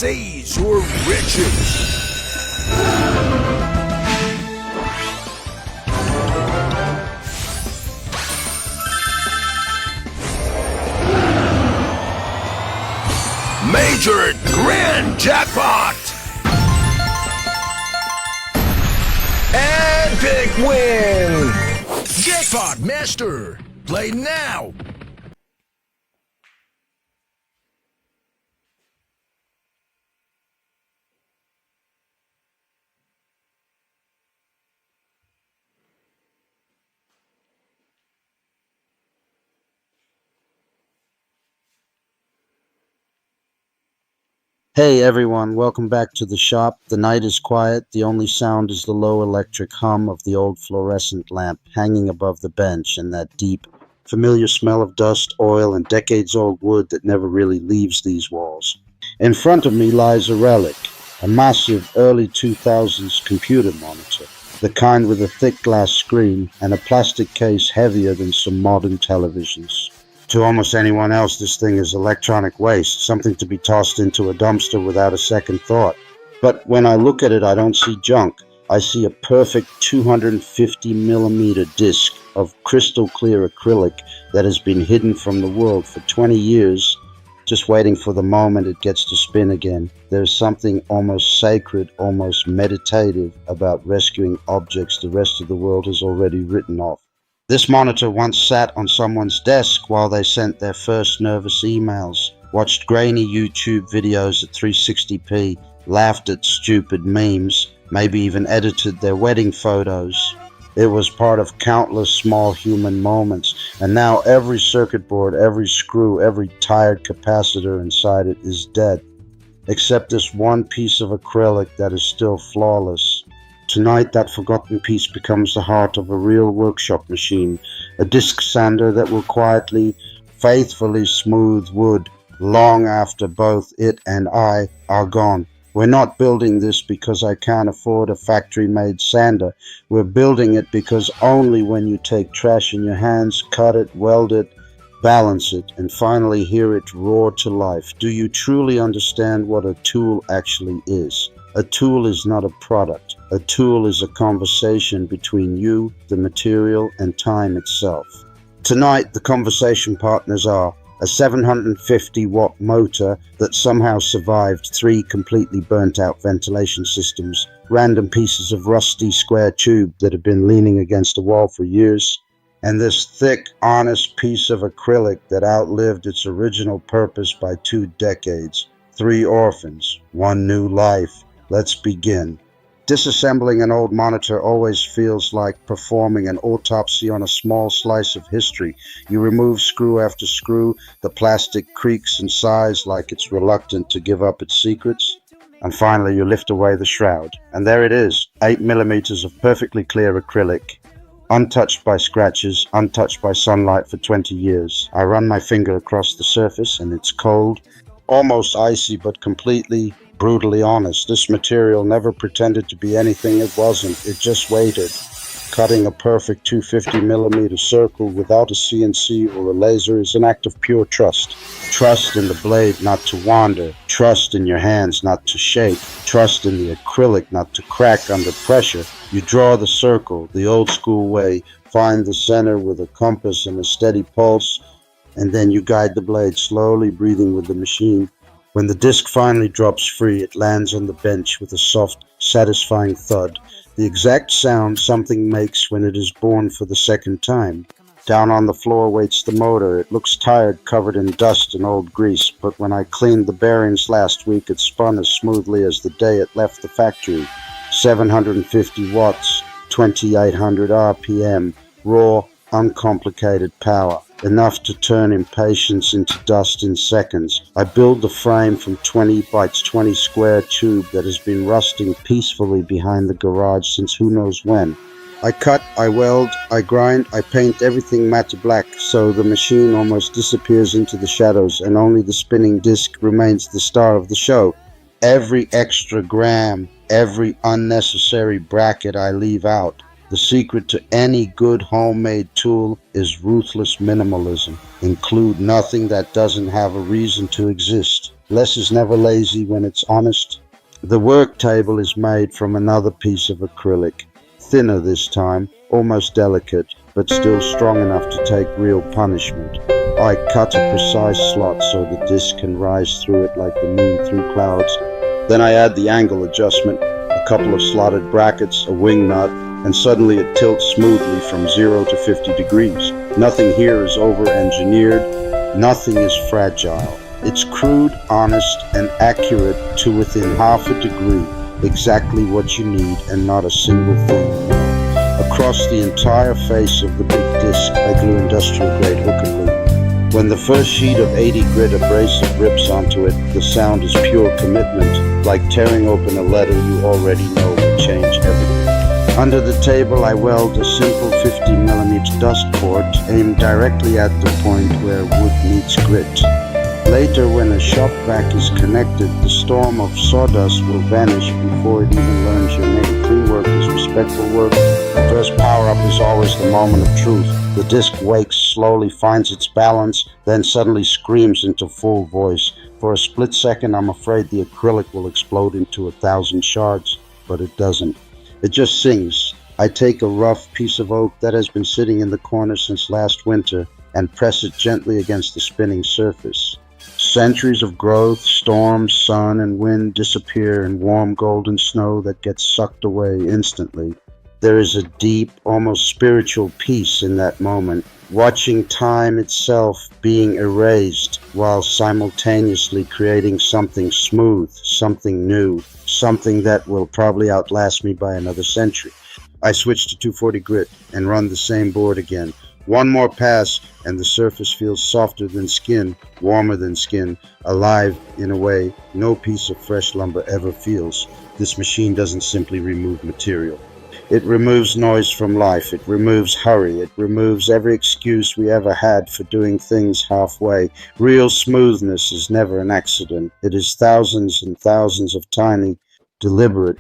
seize your riches. Major Grand Jackpot! Epic win! Jackpot Master! Play now! Hey everyone, welcome back to the shop. The night is quiet. The only sound is the low electric hum of the old fluorescent lamp hanging above the bench and that deep, familiar smell of dust, oil, and decades-old wood that never really leaves these walls. In front of me lies a relic, a massive early 2000s computer monitor, the kind with a thick glass screen and a plastic case heavier than some modern televisions. To almost anyone else, this thing is electronic waste, something to be tossed into a dumpster without a second thought. But when I look at it, I don't see junk. I see a perfect 250mm disc of crystal clear acrylic that has been hidden from the world for 20 years, just waiting for the moment it gets to spin again. There's something almost sacred, almost meditative about rescuing objects the rest of the world has already written off. This monitor once sat on someone's desk while they sent their first nervous emails, watched grainy YouTube videos at 360p, laughed at stupid memes, maybe even edited their wedding photos. It was part of countless small human moments, and now every circuit board, every screw, every tired capacitor inside it is dead, except this one piece of acrylic that is still flawless. Tonight, that forgotten piece becomes the heart of a real workshop machine, a disc sander that will quietly, faithfully smooth wood long after both it and I are gone. We're not building this because I can't afford a factory-made sander. We're building it because only when you take trash in your hands, cut it, weld it, balance it, and finally hear it roar to life, do you truly understand what a tool actually is. A tool is not a product. A tool is a conversation between you, the material, and time itself. Tonight, the conversation partners are a 750-watt motor that somehow survived 3 completely burnt-out ventilation systems, random pieces of rusty square tube that have been leaning against a wall for years, and this thick, honest piece of acrylic that outlived its original purpose by 2 decades. 3 orphans, 1 new life. Let's begin. Disassembling an old monitor always feels like performing an autopsy on a small slice of history. You remove screw after screw, the plastic creaks and sighs like it's reluctant to give up its secrets, and finally you lift away the shroud. And there it is, 8mm of perfectly clear acrylic, untouched by scratches, untouched by sunlight for 20 years. I run my finger across the surface and it's cold, almost icy, but completely brutally honest. This material never pretended to be anything it wasn't. It just waited, cutting a perfect 250mm circle without a CNC or a laser is an act of pure trust. Trust in the blade not to wander, trust in your hands not to shake, trust in the acrylic not to crack under pressure. You draw the circle the old school way, find the center with a compass and a steady pulse, and then you guide the blade slowly, breathing with the machine. When the disc finally drops free, it lands on the bench with a soft, satisfying thud, the exact sound something makes when it is born for the second time. Down on the floor waits the motor. It looks tired, covered in dust and old grease, but when I cleaned the bearings last week, it spun as smoothly as the day it left the factory. 750 watts, 2800 RPM, raw, uncomplicated power. Enough to turn impatience into dust in seconds. I build the frame from 20 by 20 square tube that has been rusting peacefully behind the garage since who knows when. I cut, I weld, I grind, I paint everything matte black so the machine almost disappears into the shadows and only the spinning disc remains the star of the show. Every extra gram, every unnecessary bracket I leave out. The secret to any good homemade tool is ruthless minimalism. Include nothing that doesn't have a reason to exist. Less is never lazy when it's honest. The work table is made from another piece of acrylic, thinner this time, almost delicate, but still strong enough to take real punishment. I cut a precise slot so the disc can rise through it like the moon through clouds. Then I add the angle adjustment, a couple of slotted brackets, a wing nut, and suddenly it tilts smoothly from 0 to 50 degrees. Nothing here is over-engineered, nothing is fragile. It's crude, honest, and accurate to within half a degree, exactly what you need and not a single thing more. Across the entire face of the big disc, I glue industrial-grade hook and loop. When the first sheet of 80 grit abrasive rips onto it, the sound is pure commitment, like tearing open a letter you already know will change everything. Under the table, I weld a simple 50mm dust port aimed directly at the point where wood meets grit. Later, when a shop vac is connected, the storm of sawdust will vanish before it even learns your name. Clean work is respectful work. The first power-up is always the moment of truth. The disc wakes, slowly finds its balance, then suddenly screams into full voice. For a split second, I'm afraid the acrylic will explode into 1,000 shards, but it doesn't. It just sings. I take a rough piece of oak that has been sitting in the corner since last winter and press it gently against the spinning surface. Centuries of growth, storms, sun, and wind disappear in warm golden snow that gets sucked away instantly. There is a deep, almost spiritual peace in that moment, watching time itself being erased while simultaneously creating something smooth, something new, something that will probably outlast me by another century. I switch to 240 grit and run the same board again. One more pass and the surface feels softer than skin, warmer than skin, alive in a way no piece of fresh lumber ever feels. This machine doesn't simply remove material. It removes noise from life. It removes hurry. It removes every excuse we ever had for doing things halfway. Real smoothness is never an accident. It is thousands and thousands of tiny, deliberate